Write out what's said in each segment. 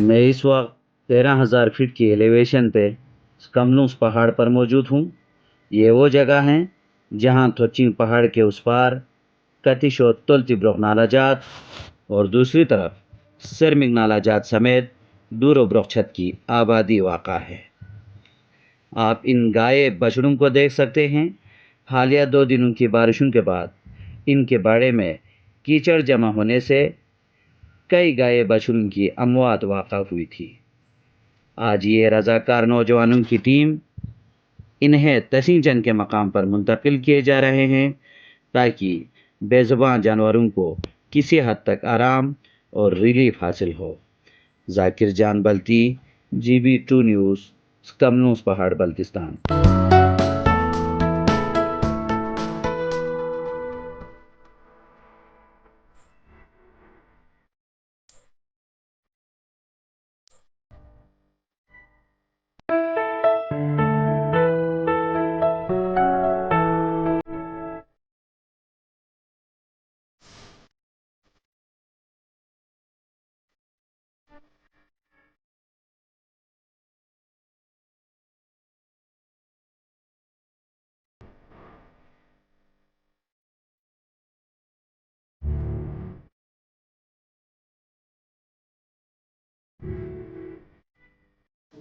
मैं इस वक्त 13,000 फीट की एलिवेशन पे स्कमनूस पहाड़ पर मौजूद हूँ। ये वो जगह है जहाँ थोचिंग पहाड़ के उस पार कतिशो तुलतिब्रोक नालाजात और दूसरी तरफ सिरमिंग नालाजात समेत दूरो ब्रोकछत की आबादी वाक़ा है। आप इन गायब बछड़ों को देख सकते हैं। हालिया 2 दिनों की बारिशों के बाद इनके बाड़े में कीचड़ जमा होने से कई गाय बछड़ों की अमवात वाक़ा हुई थी। आज ये रज़ाकार नौजवानों की टीम इन्हें तसीजन के मकाम पर मुंतकिल किए जा रहे हैं ताकि बेज़ुबान जानवरों को किसी हद तक आराम और रिलीफ हासिल हो। जाकिर जान बल्ती, GB2 न्यूज़, स्कमनूस पहाड़, बल्तिस्तान।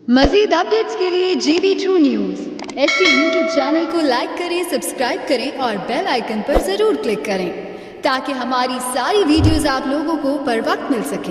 मज़ीद अपडेट्स के लिए GB2 news ST YouTube channel को लाइक करें, सब्सक्राइब करें और बेल आइकन पर ज़रूर क्लिक करें ताकि हमारी सारी वीडियोस आप लोगों को बर वक्त मिल सके।